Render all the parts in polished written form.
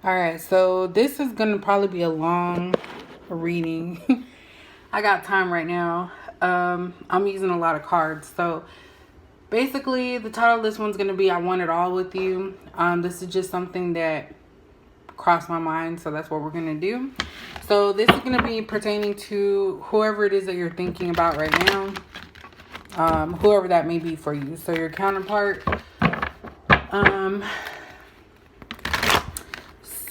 All right, so this is gonna probably be a long reading. I got time right now. I'm using a lot of cards, so basically the title of this one's gonna be "I Want It All with You." This is just something that crossed my mind, so that's what we're gonna do. So this is gonna be pertaining to whoever it is that you're thinking about right now, whoever that may be for you. So your counterpart.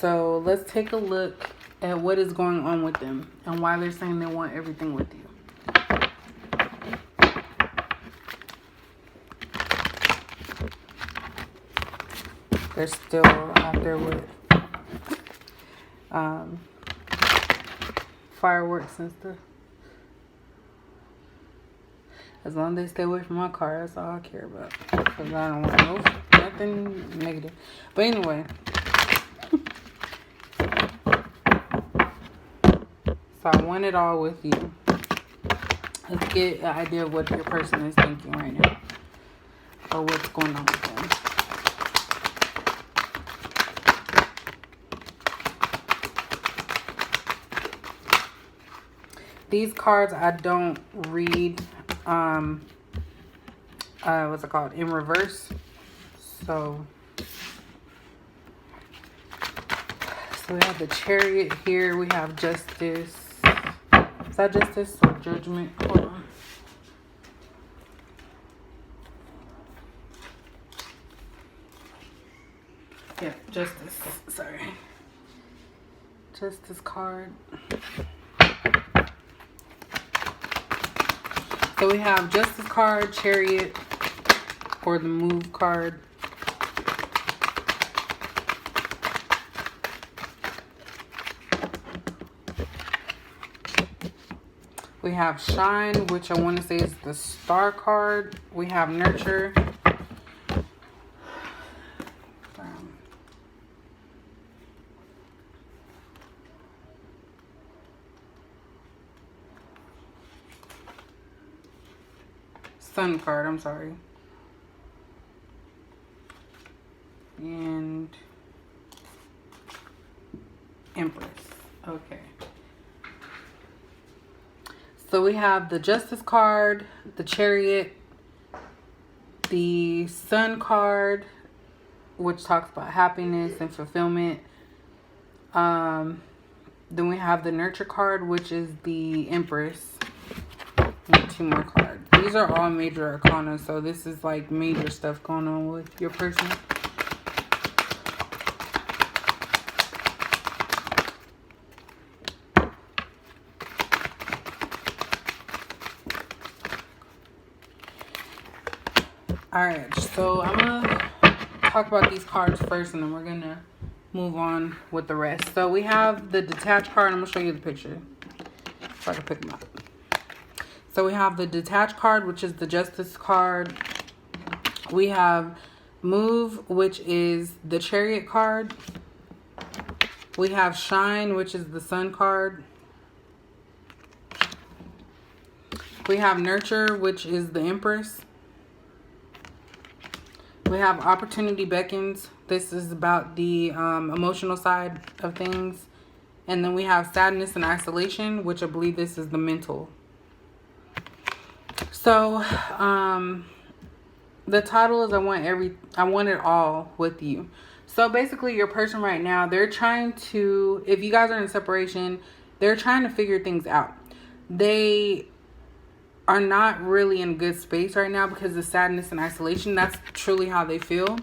So let's take a look at what is going on with them and why they're saying they want everything with you. They're still out there with fireworks and stuff. As long as they stay away from my car, that's all I care about. Because I don't want nothing negative. But anyway. So I want it all with you. Let's get an idea of what your person is thinking right now. Or what's going on with them. These cards I don't read, what's it called? In reverse. So we have the Chariot here. We have Justice. Is that Justice or Judgment? Hold on. Yeah, Justice. Sorry. Justice card. So we have Justice card, Chariot, or the Move card. We have Shine, which I want to say is the Star card. We have Nurture. Sun card, I'm sorry. And Empress. Okay. So we have the Justice card, the Chariot, the Sun card, which talks about happiness and fulfillment. Then we have the Nurture card, which is the Empress. And 2 more cards. These are all major arcana, so this is like major stuff going on with your person. Alright, so I'm going to talk about these cards first and then we're going to move on with the rest. So we have the Detached card. I'm going to show you the picture so I can pick them up. So we have the Detached card, which is the Justice card. We have Move, which is the Chariot card. We have Shine, which is the Sun card. We have Nurture, which is the Empress. We have Opportunity Beckons. This is about the emotional side of things. And then we have Sadness and Isolation, which I believe this is the mental. So, the title is I Want It All with You. So basically your person right now, they're trying to, if you guys are in separation, they're trying to figure things out. They are not really in a good space right now because of sadness and isolation. That's truly how they feel.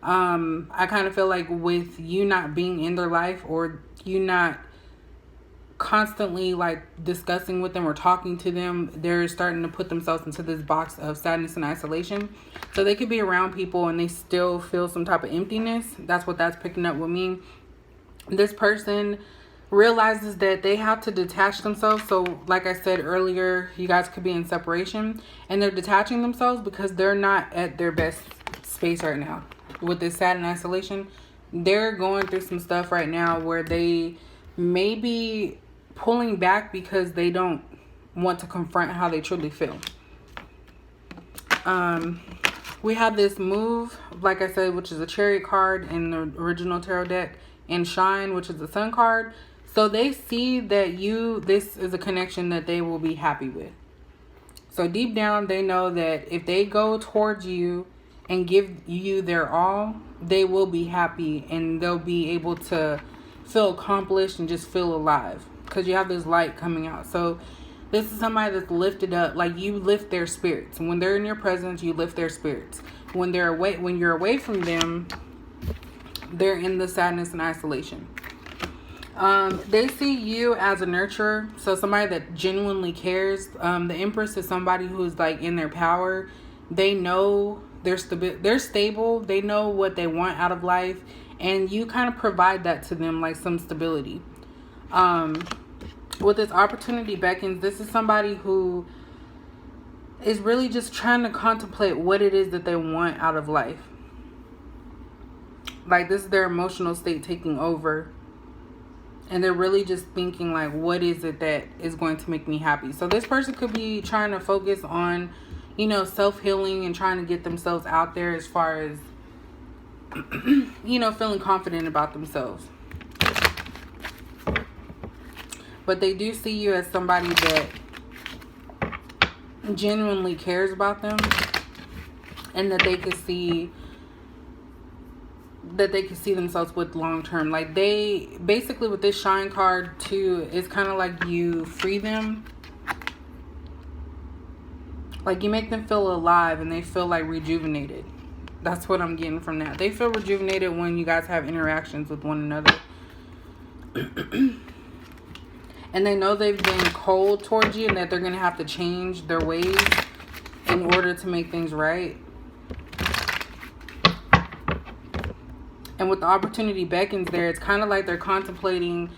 I kind of feel like with you not being in their life or you not constantly like discussing with them or talking to them, they're starting to put themselves into this box of sadness and isolation. So they could be around people and they still feel some type of emptiness. That's what that's picking up with me. This person realizes that they have to detach themselves. So like I said earlier, you guys could be in separation and they're detaching themselves because they're not at their best space right now with this sad and isolation. They're going through some stuff right now where they may be pulling back because they don't want to confront how they truly feel. We have this move, like I said, which is a Chariot card in the original tarot deck, and Shine, which is the Sun card. So they see that this is a connection that they will be happy with. So deep down, they know that if they go towards you and give you their all, they will be happy and they'll be able to feel accomplished and just feel alive, because you have this light coming out. So this is somebody that's lifted up, like you lift their spirits. When they're in your presence, you lift their spirits. When you're away from them, they're in the sadness and isolation. They see you as a nurturer, so somebody that genuinely cares. The Empress is somebody who's like in their power. They know they're stable. They know what they want out of life, and you kind of provide that to them, like some stability. With this Opportunity Beckons, this is somebody who is really just trying to contemplate what it is that they want out of life. Like, this is their emotional state taking over. And they're really just thinking, like, what is it that is going to make me happy? So this person could be trying to focus on, self-healing and trying to get themselves out there as far as, feeling confident about themselves. But they do see you as somebody that genuinely cares about them, and that they could see themselves with long term. Like, they basically, with this Shine card too, it's kind of like you free them. Like, you make them feel alive and they feel like rejuvenated. That's what I'm getting from that. They feel rejuvenated when you guys have interactions with one another. And they know they've been cold towards you and that they're going to have to change their ways in order to make things right. And with the Opportunity Beckons there, it's kind of like they're contemplating,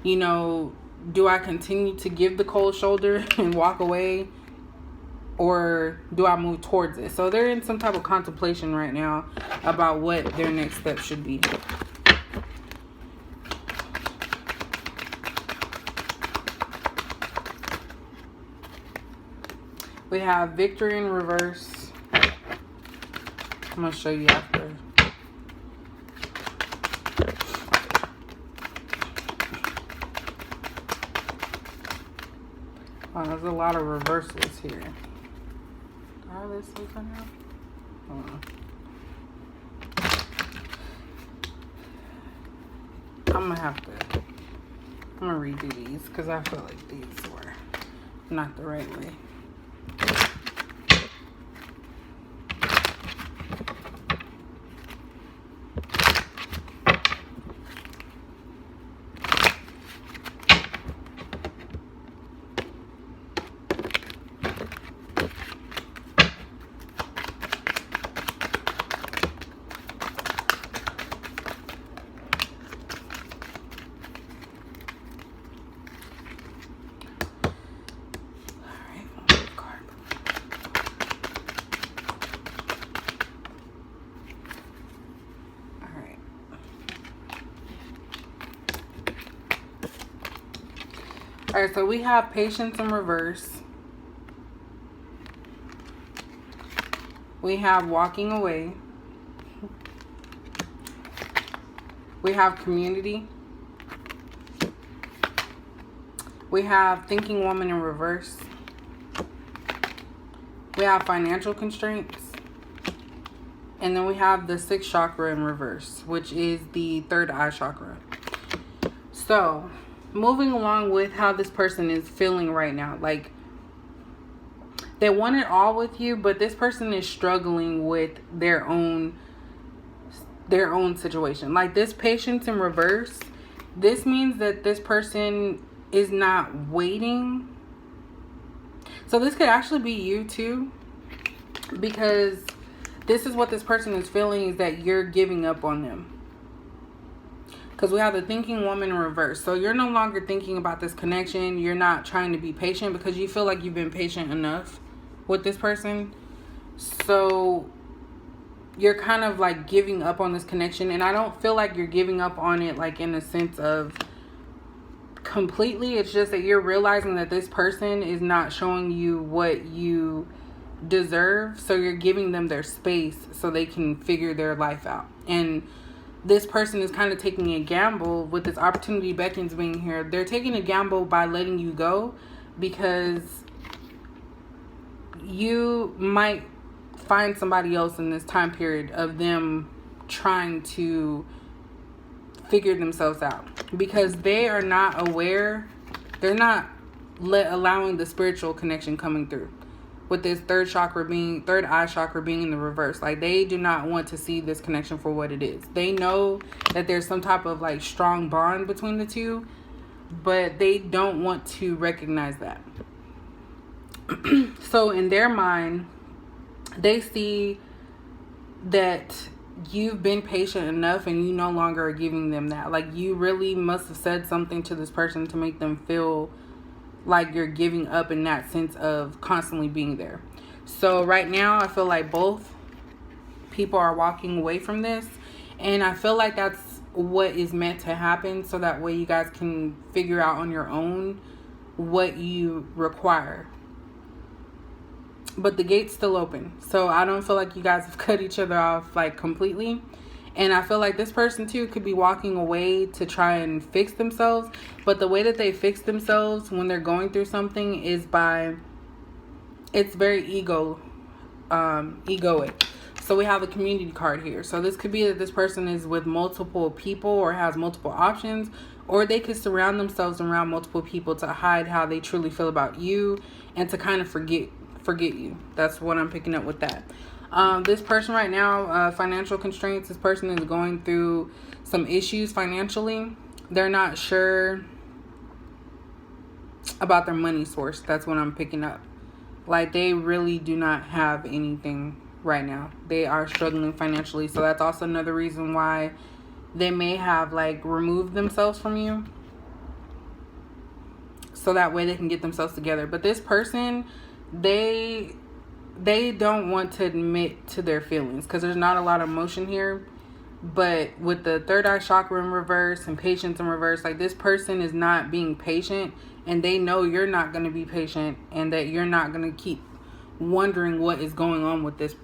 do I continue to give the cold shoulder and walk away? Or do I move towards it? So they're in some type of contemplation right now about what their next step should be. We have Victory in reverse. I'm going to show you after. Oh, there's a lot of reversals here. Are they still coming out? Hold on. I'm gonna redo these because I feel like these were not the right way. Alright, so we have Patience in reverse. We have Walking Away. We have Community. We have Thinking Woman in reverse. We have Financial Constraints. And then we have the 6th chakra in reverse, which is the 3rd eye chakra. So, moving along with how this person is feeling right now. Like, they want it all with you, but this person is struggling with their own situation. Like, this Patience in reverse, this means that this person is not waiting. So this could actually be you too, because this is what this person is feeling, is that you're giving up on them. Because we have the Thinking Woman in reverse. So you're no longer thinking about this connection. You're not trying to be patient because you feel like you've been patient enough with this person. So you're kind of like giving up on this connection. And I don't feel like you're giving up on it like in a sense of completely. It's just that you're realizing that this person is not showing you what you deserve. So you're giving them their space so they can figure their life out. And this person is kind of taking a gamble with this opportunity beckons being here. They're taking a gamble by letting you go because you might find somebody else in this time period of them trying to figure themselves out, because they are not aware. They're not allowing the spiritual connection coming through with this third eye chakra being in the reverse. Like, they do not want to see this connection for what it is. They know that there's some type of like strong bond between the two, but they don't want to recognize that. So in their mind, they see that you've been patient enough and you no longer are giving them that. Like, you really must have said something to this person to make them feel like you're giving up in that sense of constantly being there. So right now, I feel like both people are walking away from this, and I feel like that's what is meant to happen, so that way you guys can figure out on your own what you require. But the gate's still open, so I don't feel like you guys have cut each other off like completely. And I feel like this person too could be walking away to try and fix themselves. But the way that they fix themselves when they're going through something is by, it's very egoic. So we have a community card here. So this could be that this person is with multiple people or has multiple options, or they could surround themselves around multiple people to hide how they truly feel about you and to kind of forget you. That's what I'm picking up with that. This person right now, financial constraints. This person is going through some issues financially. They're not sure about their money source. That's what I'm picking up. Like, they really do not have anything right now. They are struggling financially. So that's also another reason why they may have like removed themselves from you, so that way they can get themselves together. But this person, they don't want to admit to their feelings because there's not a lot of emotion here. But with the third eye chakra in reverse and patience in reverse, like, this person is not being patient, and they know you're not going to be patient, and that you're not going to keep wondering what is going on with this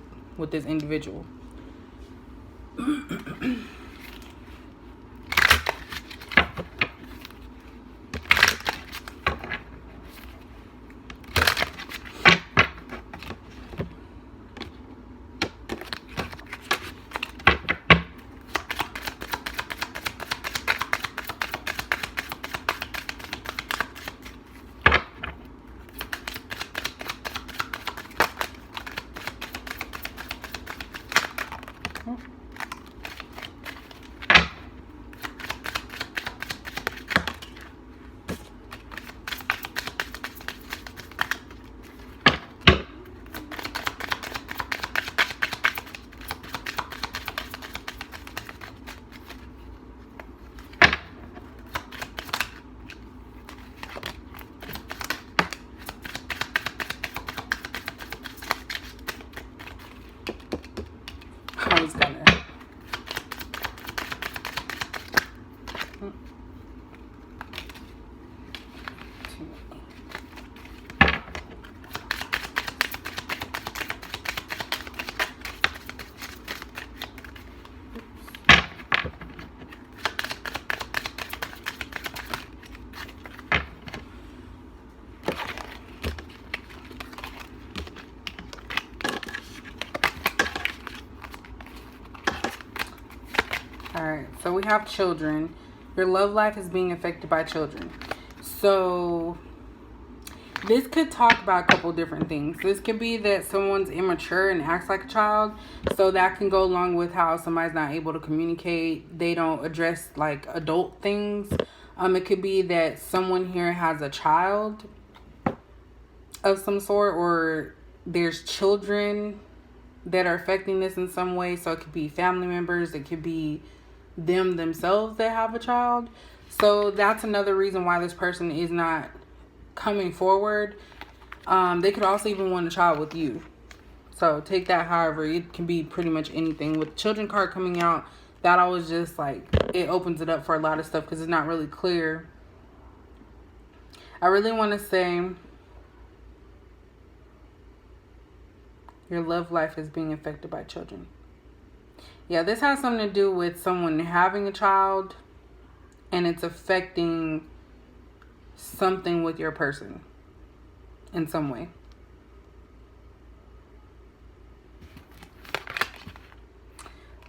individual. I was gonna. Alright, so we have children. Your love life is being affected by children. So this could talk about a couple different things. This could be that someone's immature and acts like a child. So that can go along with how somebody's not able to communicate. They don't address like adult things. It could be that someone here has a child of some sort, or there's children that are affecting this in some way. So it could be family members. It could be them themselves that have a child. So that's another reason why this person is not coming forward. They could also even want a child with you. So take that however. It can be pretty much anything. With children card coming out, that always just like, it opens it up for a lot of stuff because it's not really clear. I really want to say Your love life is being affected by children. Yeah, this has something to do with someone having a child, and it's affecting something with your person in some way.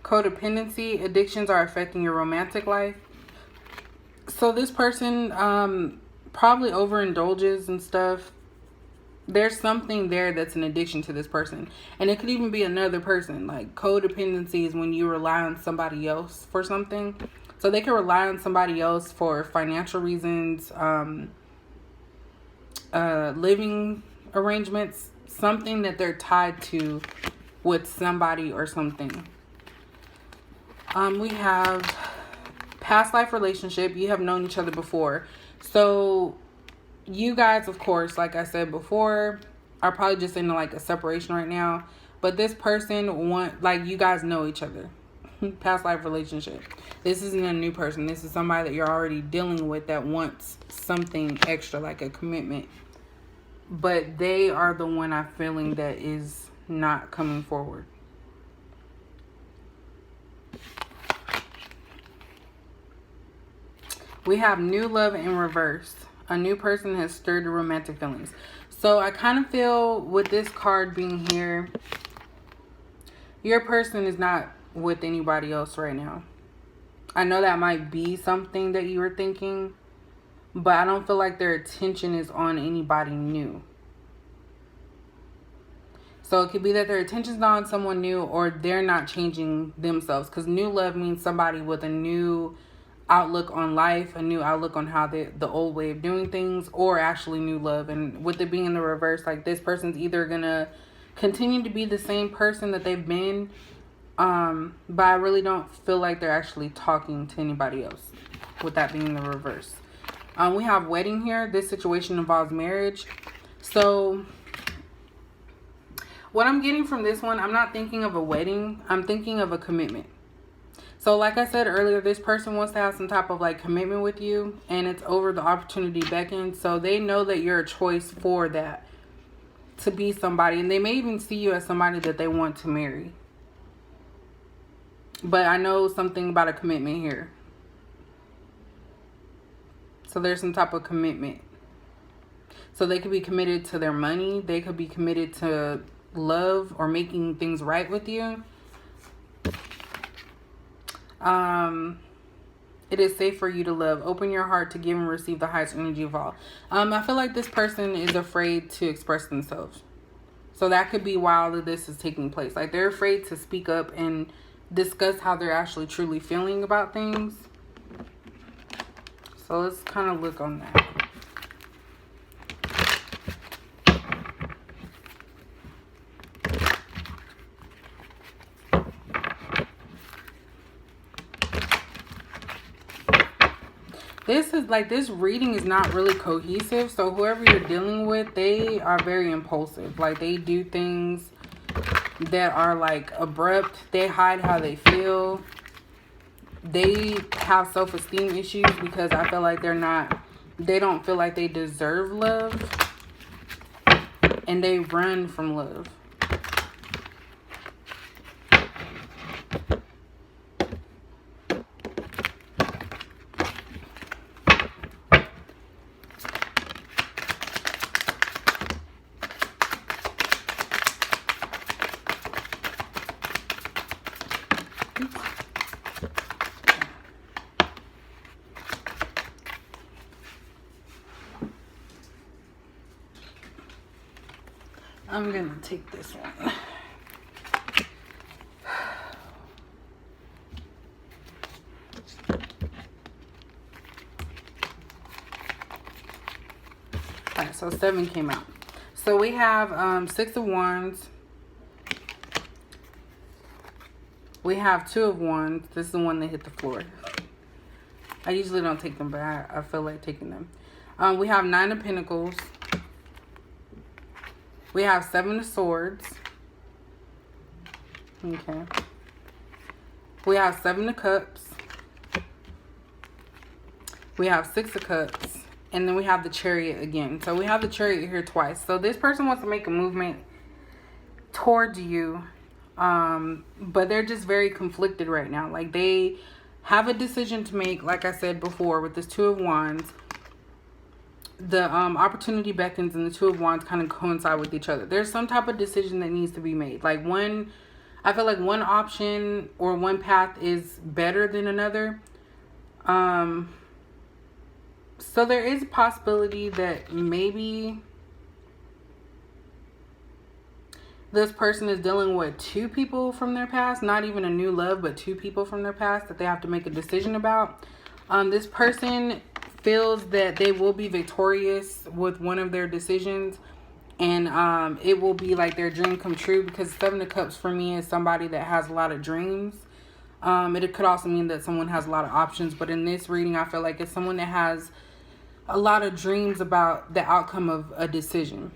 Codependency, addictions are affecting your romantic life. So this person probably overindulges and stuff. There's something there that's an addiction to this person. And it could even be another person. Like, codependency is when you rely on somebody else for something. So they can rely on somebody else for financial reasons, living arrangements, something that they're tied to with somebody or something. We have past life relationship. You have known each other before. So you guys, of course, like I said before, are probably just in like a separation right now. But this person you guys know each other. Past life relationship. This isn't a new person. This is somebody that you're already dealing with that wants something extra, like a commitment. But they are the one I'm feeling that is not coming forward. We have new love in reverse. A new person has stirred your romantic feelings. So I kind of feel with this card being here, your person is not with anybody else right now. I know that might be something that you were thinking, but I don't feel like their attention is on anybody new. So it could be that their attention's not on someone new, or they're not changing themselves. Because new love means somebody with a new outlook on life, a new outlook on how the old way of doing things, or actually new love. And with it being in the reverse, like, this person's either gonna continue to be the same person that they've been, but I really don't feel like they're actually talking to anybody else, with that being the reverse. We have wedding here. This situation involves marriage. So what I'm getting from this one, I'm not thinking of a wedding. I'm thinking of a commitment. So like I said earlier, this person wants to have some type of like commitment with you, and it's over the opportunity beckons. So they know that you're a choice for that, to be somebody. And they may even see you as somebody that they want to marry. But I know something about a commitment here. So there's some type of commitment. So they could be committed to their money. They could be committed to love or making things right with you. It is safe for you to love. Open your heart to give and receive the highest energy of all. I feel like this person is afraid to express themselves. So that could be while this is taking place. Like, they're afraid to speak up and discuss how they're actually truly feeling about things. So let's kind of look on that. This is like, this reading is not really cohesive. So whoever you're dealing with, they are very impulsive. Like, they do things that are like abrupt. They hide how they feel. They have self-esteem issues because I feel like they don't feel like they deserve love. And they run from love. I'm gonna take this one. Alright, so 7 came out. So we have 6 of Wands. We have 2 of Wands. This is the one that hit the floor. I usually don't take them, but I feel like taking them. We have 9 of Pentacles. We have 7 of Swords. Okay. We have 7 of Cups. We have 6 of Cups. And then we have the Chariot again. So we have the Chariot here twice. So this person wants to make a movement towards you. But they're just very conflicted right now. Like, they have a decision to make. Like I said before, with this Two of Wands, the opportunity beckons and the Two of Wands kind of coincide with each other. There's some type of decision that needs to be made. Like, I feel like one option or one path is better than another. So there is a possibility that maybe this person is dealing with two people from their past, not even a new love, but two people from their past that they have to make a decision about. This person feels that they will be victorious with one of their decisions, and it will be like their dream come true, because Seven of Cups for me is somebody that has a lot of dreams. It could also mean that someone has a lot of options, but in this reading, I feel like it's someone that has a lot of dreams about the outcome of a decision.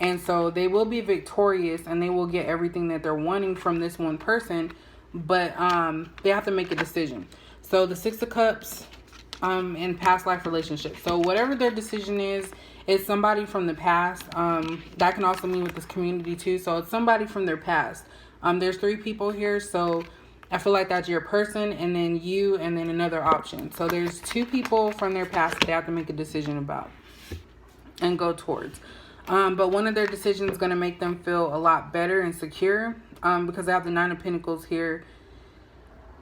And so they will be victorious and they will get everything that they're wanting from this one person, but they have to make a decision. So the Six of Cups in past life relationships. So whatever their decision is somebody from the past. That can also mean with this community too. So it's somebody from their past. There's three people here, so I feel like that's your person, and then you, and then another option. So there's two people from their past that they have to make a decision about and go towards. But one of their decisions is going to make them feel a lot better and secure, because they have the Nine of Pentacles here.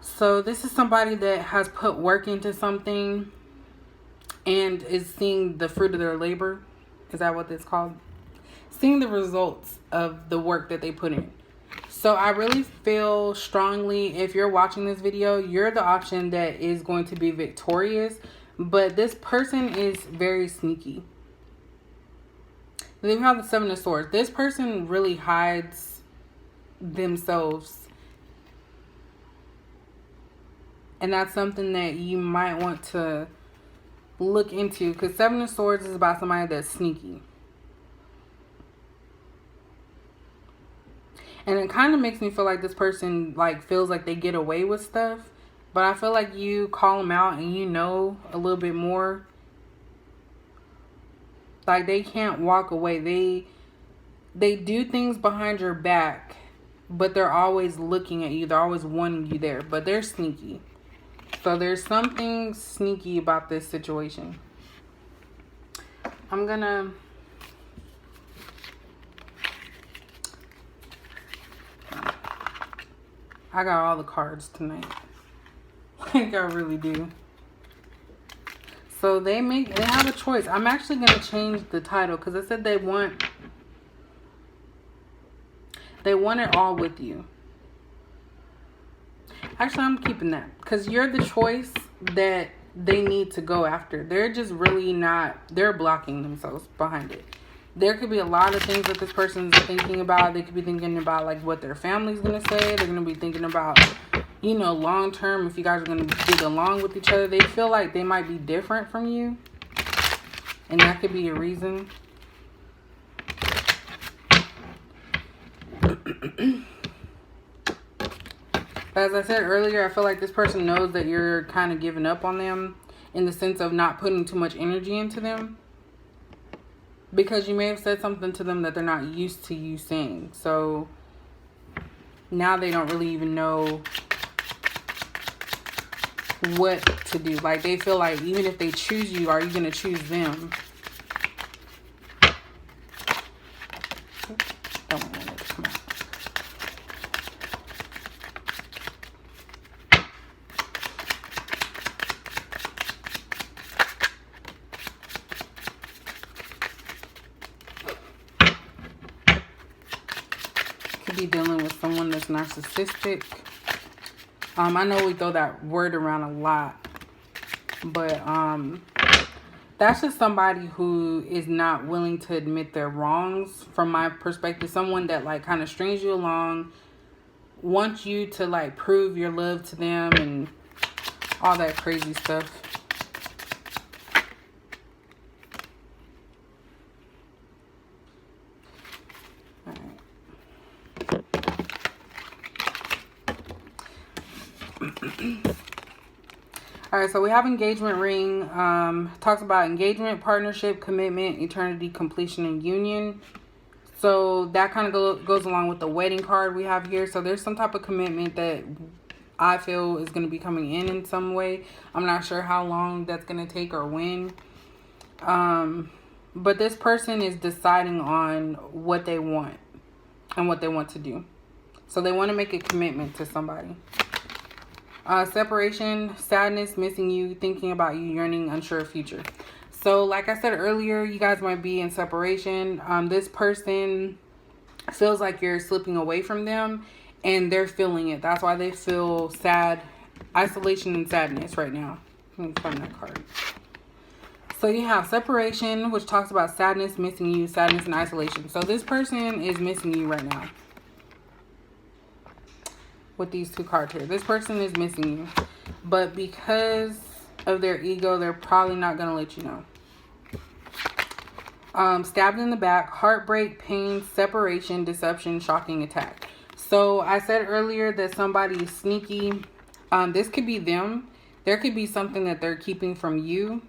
So this is somebody that has put work into something and is seeing the fruit of their labor. Is that what it's called? Seeing the results of the work that they put in. So I really feel strongly, if you're watching this video, you're the option that is going to be victorious. But this person is very sneaky. Then we have the Seven of Swords. This person really hides themselves. And that's something that you might want to look into, because Seven of Swords is about somebody that's sneaky. And it kind of makes me feel like this person like feels like they get away with stuff. But I feel like you call them out and you know a little bit more. Like, they can't walk away. They do things behind your back, but they're always looking at you. They're always wanting you there, but they're sneaky. So there's something sneaky about this situation. I got all the cards tonight. Like, I really do. So they have a choice. I'm actually going to change the title, because it said they want it all with you. Actually, I'm keeping that, because you're the choice that they need to go after. They're just really not, they're blocking themselves behind it. There could be a lot of things that this person's thinking about. They could be thinking about like what their family's going to say. They're going to be thinking about, you know, long term, if you guys are going to get along with each other. They feel like they might be different from you, and that could be a reason. As I said earlier, I feel like this person knows that you're kind of giving up on them, in the sense of not putting too much energy into them, because you may have said something to them that they're not used to you saying. So now they don't really even know what to do. Like, they feel like even if they choose you, are you going to choose them? Don't want it to come out. Could be dealing with someone that's narcissistic. I know we throw that word around a lot, but that's just somebody who is not willing to admit their wrongs. From my perspective, someone that like kind of strings you along, wants you to like prove your love to them and all that crazy stuff. Alright, so we have engagement ring. Talks about engagement, partnership, commitment, eternity, completion, and union. So that kind of goes along with the wedding card we have here. So there's some type of commitment that I feel is going to be coming in some way. I'm not sure how long that's going to take or when. But this person is deciding on what they want and what they want to do. So they want to make a commitment to somebody. Separation, sadness, missing you, thinking about you, yearning, unsure of future. So like I said earlier, you guys might be in separation. This person feels like you're slipping away from them and they're feeling it. That's why they feel sad, isolation and sadness right now. Let me find that card. So you have separation, which talks about sadness, missing you, sadness and isolation. So this person is missing you right now. With these two cards here. This person is missing you. But because of their ego, they're probably not going to let you know. Stabbed in the back, heartbreak, pain, separation, deception, shocking attack. So I said earlier that somebody is sneaky. This could be them. There could be something that they're keeping from you.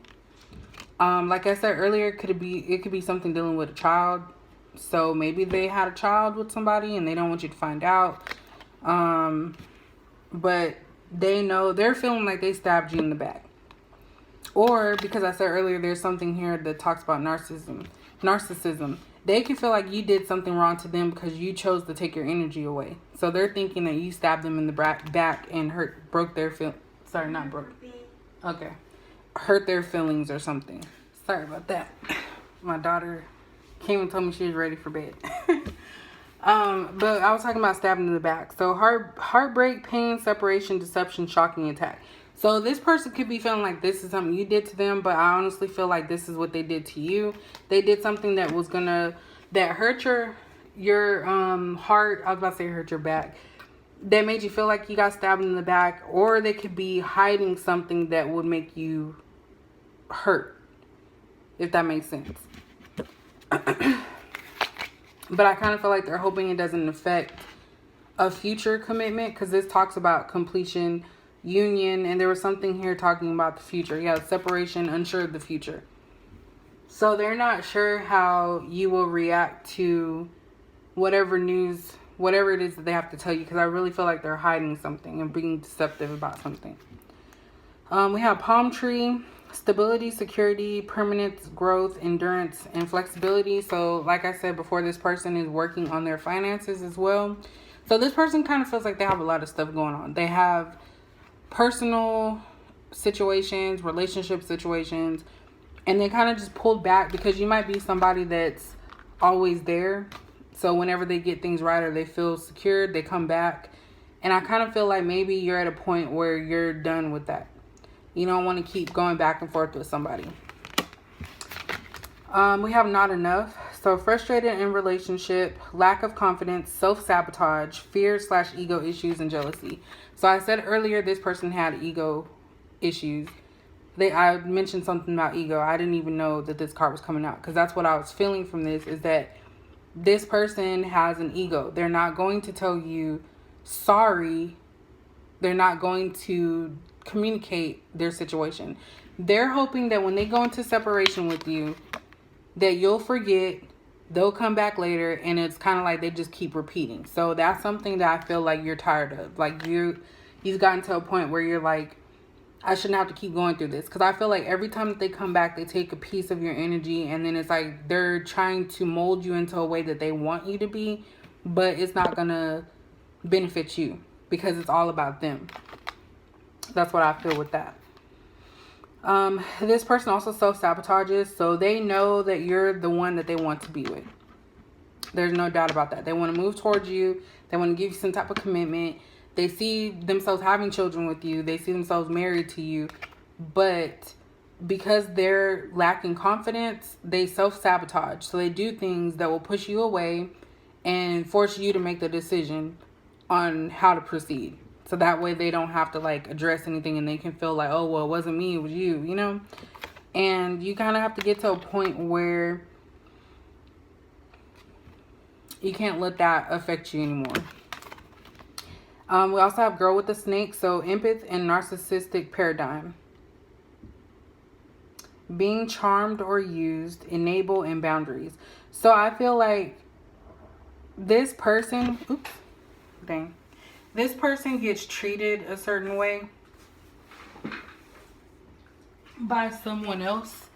Like I said earlier, it could be something dealing with a child. So maybe they had a child with somebody and they don't want you to find out. But they know, they're feeling like they stabbed you in the back. Or because I said earlier, there's something here that talks about narcissism. They can feel like you did something wrong to them because you chose to take your energy away. So they're thinking that you stabbed them in the back and hurt their feelings or something. Sorry about that. My daughter came and told me she was ready for bed. But I was talking about stabbing in the back. So heartbreak, pain, separation, deception, shocking attack. So this person could be feeling like this is something you did to them, but I honestly feel like this is what they did to you. They did something that was that hurt your heart. I was about to say hurt your back. That made you feel like you got stabbed in the back, or they could be hiding something that would make you hurt, if that makes sense. But I kind of feel like they're hoping it doesn't affect a future commitment, because this talks about completion, union, and there was something here talking about the future. Yeah, separation, unsure of the future. So they're not sure how you will react to whatever news, whatever it is that they have to tell you, because I really feel like they're hiding something and being deceptive about something. We have palm tree, stability, security, permanence, growth, endurance, and flexibility. So like I said before, this person is working on their finances as well. So this person kind of feels like they have a lot of stuff going on. They have personal situations, relationship situations, and they kind of just pulled back because you might be somebody that's always there. So whenever they get things right or they feel secured, they come back. And I kind of feel like maybe you're at a point where you're done with that. You don't want to keep going back and forth with somebody. We have not enough. So frustrated in relationship, lack of confidence, self-sabotage, fear/ego issues, and jealousy. So I said earlier this person had ego issues. I mentioned something about ego. I didn't even know that this card was coming out, because that's what I was feeling from this, is that this person has an ego. They're not going to tell you sorry. They're not going to communicate their situation. They're hoping that when they go into separation with you, that you'll forget, they'll come back later, and it's kind of like they just keep repeating. So that's something that I feel like you're tired of. Like you've gotten to a point where you're like, I shouldn't have to keep going through this. Because I feel like every time that they come back, they take a piece of your energy, and then it's like they're trying to mold you into a way that they want you to be, but it's not going to benefit you because it's all about them. That's what I feel with that. This person also self-sabotages, so they know that you're the one that they want to be with. There's no doubt about that. They want to move towards you. They want to give you some type of commitment. They see themselves having children with you. They see themselves married to you. But because they're lacking confidence, they self-sabotage. So they do things that will push you away and force you to make the decision on how to proceed. So that way they don't have to like address anything, and they can feel like, oh, well, it wasn't me, it was you, you know? And you kind of have to get to a point where you can't let that affect you anymore. We also have girl with the snake. So empath and narcissistic paradigm. Being charmed or used, enable, and boundaries. So I feel like this person, oops, dang. This person gets treated a certain way by someone else,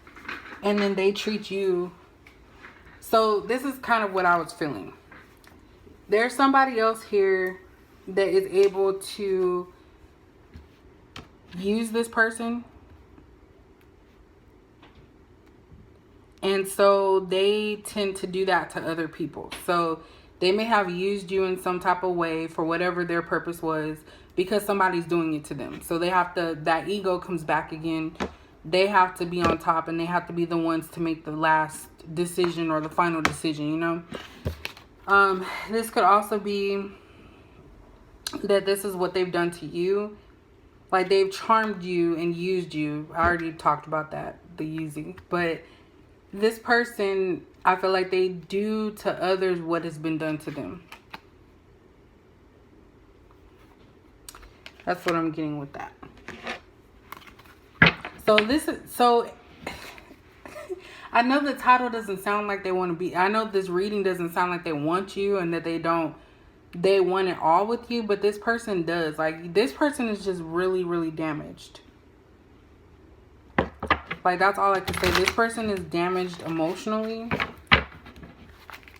and then they treat you. So this is kind of what I was feeling. There's somebody else here that is able to use this person. And so they tend to do that to other people. So they may have used you in some type of way for whatever their purpose was, because somebody's doing it to them. So they have to, that ego comes back again. They have to be on top, and they have to be the ones to make the last decision or the final decision, you know. This could also be that this is what they've done to you. Like, they've charmed you and used you. I already talked about that, the using. But this person, I feel like they do to others what has been done to them. That's what I'm getting with that. So this is, so I know the title doesn't sound like they want to be, I know this reading doesn't sound like they want you and that they want it all with you, but this person does. Like, this person is just really, really damaged. Like, that's all I can say. This person is damaged emotionally,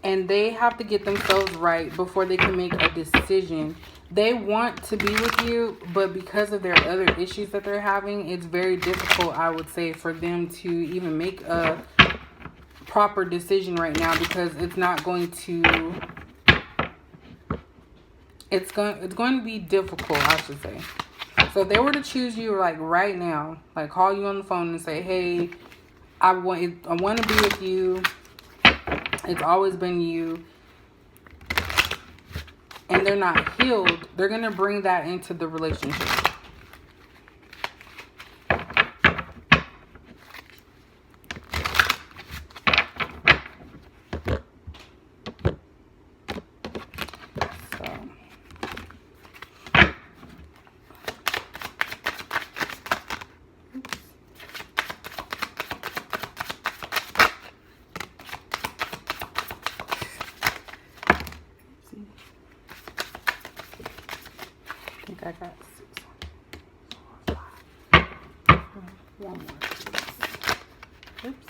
and they have to get themselves right before they can make a decision. They want to be with you, but because of their other issues that they're having, it's very difficult, I would say, for them to even make a proper decision right now, because it's not going to, it's going to be difficult, I should say. So if they were to choose you, like, right now, like, call you on the phone and say, hey, I want to be with you. It's always been you. And they're not healed, they're going to bring that into the relationship. I got 6, 4, 5. One more. Oops.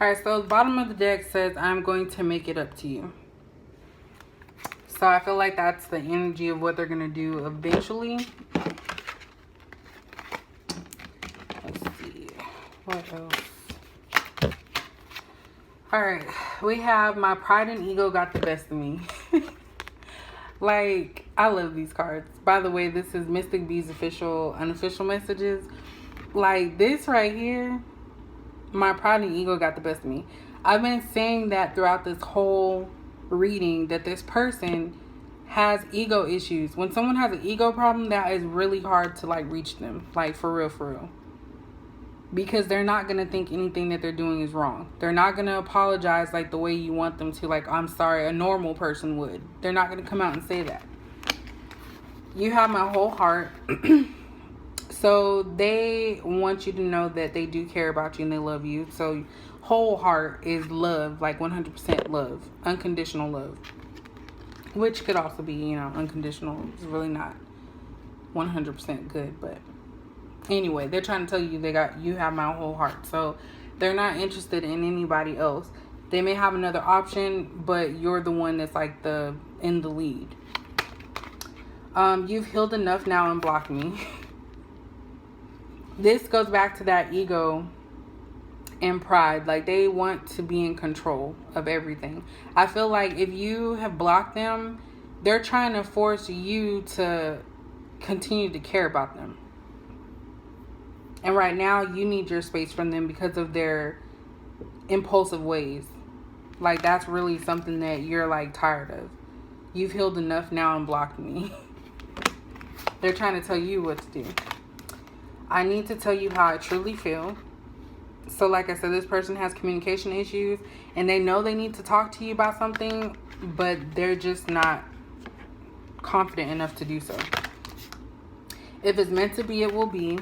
Alright, so the bottom of the deck says, I'm going to make it up to you. So I feel like that's the energy of what they're going to do eventually. Let's see. What else? Alright, we have my pride and ego got the best of me. Like, I love these cards. By the way, this is Mystic Bees official, unofficial messages. Like, this right here, my pride and ego got the best of me. I've been saying that throughout this whole reading, that this person has ego issues. When someone has an ego problem, that is really hard to, like, reach them. Like, for real, for real. Because they're not going to think anything that they're doing is wrong. They're not going to apologize like the way you want them to. Like, I'm sorry, a normal person would. They're not going to come out and say that. You have my whole heart. So they want you to know that they do care about you and they love you. So whole heart is love, like 100% love. Unconditional love. Which could also be, you know, unconditional. It's really not 100% good, but... Anyway, they're trying to tell you you have my whole heart. So they're not interested in anybody else. They may have another option, but you're the one that's like in the lead. You've healed enough now and blocked me. This goes back to that ego and pride. Like, they want to be in control of everything. I feel like if you have blocked them, they're trying to force you to continue to care about them. And right now, you need your space from them because of their impulsive ways. Like, that's really something that you're, like, tired of. You've healed enough now and blocked me. They're trying to tell you what to do. I need to tell you how I truly feel. So, like I said, this person has communication issues. And they know they need to talk to you about something. But they're just not confident enough to do so. If it's meant to be, it will be.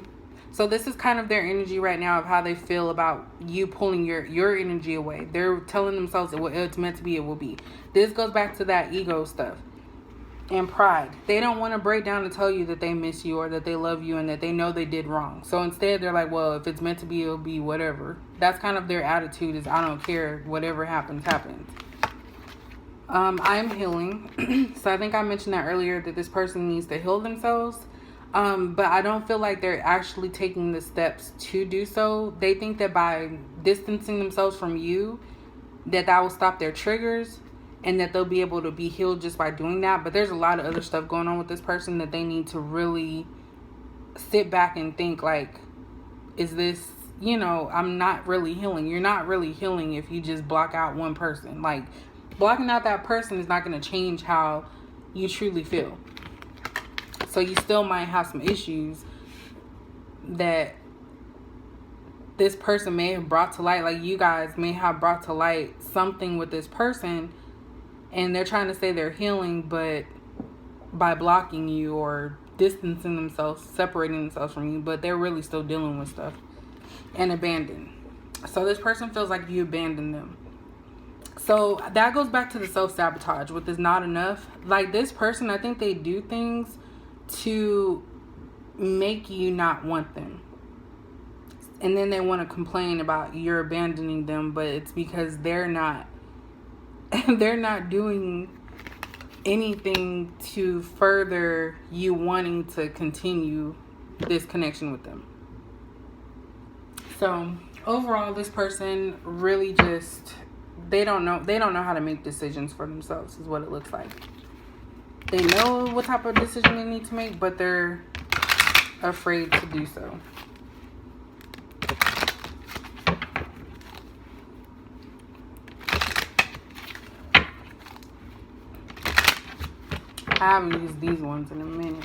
So this is kind of their energy right now of how they feel about you pulling your energy away. They're telling themselves that what it's meant to be, it will be. This goes back to that ego stuff and pride. They don't want to break down and tell you that they miss you or that they love you and that they know they did wrong. So instead they're like, well, if it's meant to be, it'll be, whatever. That's kind of their attitude, is I don't care, whatever happens, happens. I'm healing. So I think I mentioned that earlier, that this person needs to heal themselves. But I don't feel like they're actually taking the steps to do so. They think that by distancing themselves from you, that will stop their triggers and that they'll be able to be healed just by doing that. But there's a lot of other stuff going on with this person that they need to really sit back and think, like, is this, I'm not really healing. You're not really healing if you just block out one person. Like, blocking out that person is not going to change how you truly feel. So you still might have some issues that this person may have brought to light. Like, you guys may have brought to light something with this person, and they're trying to say they're healing, but by blocking you or distancing themselves, separating themselves from you, but they're really still dealing with stuff and abandoned. So this person feels like you abandoned them. So that goes back to the self-sabotage, which is not enough. Like, this person, I think they do things to make you not want them. And then they want to complain about you're abandoning them, but it's because they're not doing anything to further you wanting to continue this connection with them. So overall, this person really just, they don't know how to make decisions for themselves, is what it looks like. They know what type of decision they need to make, but they're afraid to do so. I haven't used these ones in a minute.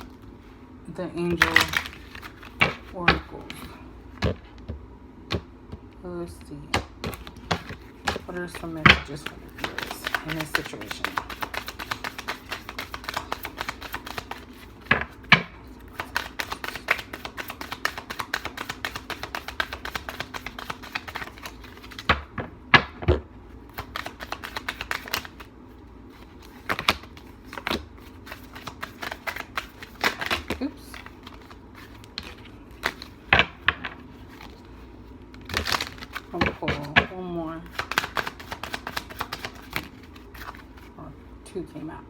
The Angel Oracles. Let's see. What are some messages for the viewers in this situation? Oops. I'll pull one more. Or two came out.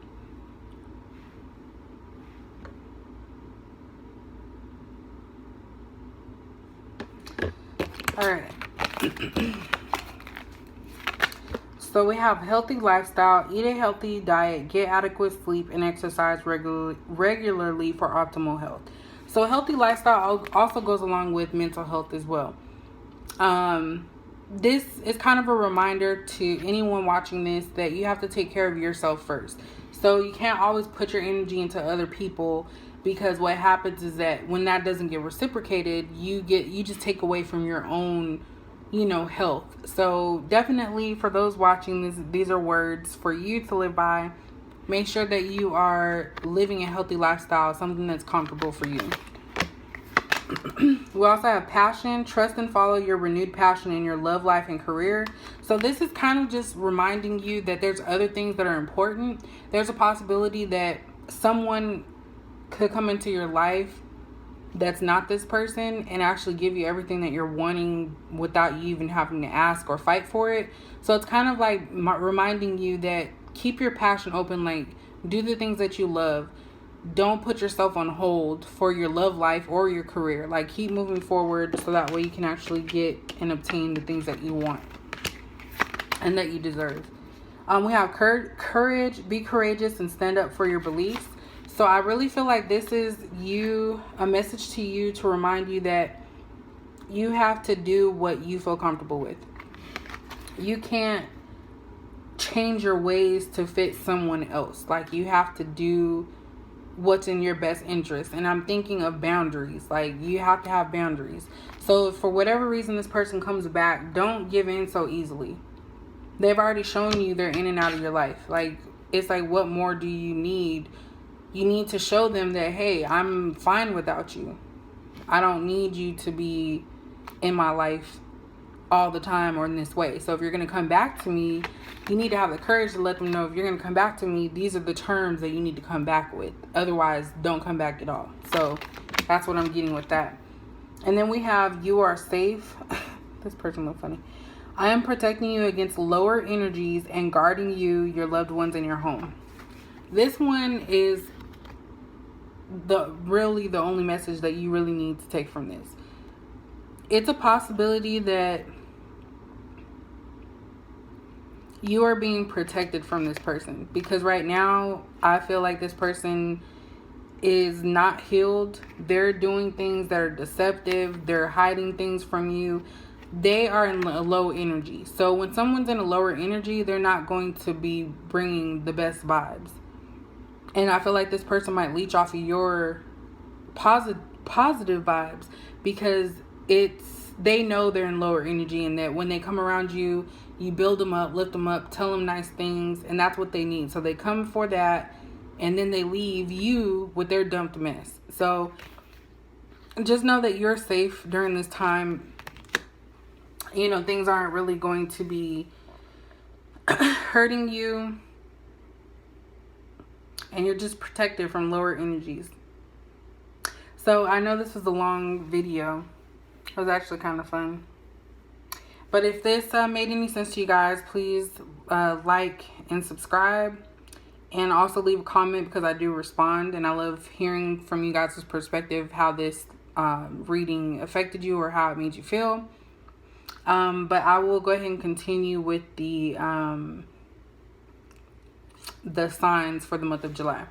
Alright. So we have healthy lifestyle, eat a healthy diet, get adequate sleep, and exercise regularly for optimal health. So healthy lifestyle also goes along with mental health as well. This is kind of a reminder to anyone watching this that you have to take care of yourself first. So you can't always put your energy into other people, because what happens is that when that doesn't get reciprocated, you just take away from your own health. So definitely for those watching, these are words for you to live by. Make sure that you are living a healthy lifestyle, something that's comfortable for you. We also have passion. Trust and follow your renewed passion in your love life and career. So this is kind of just reminding you that there's other things that are important. There's a possibility that someone could come into your life that's not this person and actually give you everything that you're wanting without you even having to ask or fight for it. So it's kind of like reminding you that keep your passion open, like do the things that you love. Don't put yourself on hold for your love life or your career. Like, keep moving forward so that way you can actually get and obtain the things that you want and that you deserve. We have courage. Be courageous and stand up for your beliefs. So I really feel like this is a message to you to remind you that you have to do what you feel comfortable with. You can't change your ways to fit someone else. Like, you have to do what's in your best interest. And I'm thinking of boundaries. Like, you have to have boundaries. So if for whatever reason this person comes back, don't give in so easily. They've already shown you they're in and out of your life. Like, it's like, what more do you need? You need to show them that, hey, I'm fine without you. I don't need you to be in my life all the time or in this way. So if you're going to come back to me, you need to have the courage to let them know, if you're going to come back to me, these are the terms that you need to come back with. Otherwise, don't come back at all. So that's what I'm getting with that. And then we have, you are safe. This person look funny. I am protecting you against lower energies and guarding you, your loved ones, and your home. This one is really the only message that you really need to take from this. It's a possibility that you are being protected from this person, because right now I feel like this person is not healed. They're doing things that are deceptive. They're hiding things from you. They are in a low energy. So when someone's in a lower energy, they're not going to be bringing the best vibes. And I feel like this person might leech off of your positive vibes, because they know they're in lower energy, and that when they come around you, you build them up, lift them up, tell them nice things, and that's what they need. So they come for that, and then they leave you with their dumped mess. So just know that you're safe during this time. You know, things aren't really going to be hurting you, and you're just protected from lower energies. So I know this was a long video. It was actually kind of fun. But if this made any sense to you guys, please like and subscribe. And also leave a comment, because I do respond. And I love hearing from you guys' perspective how this reading affected you or how it made you feel. But I will go ahead and continue with the signs for the month of July.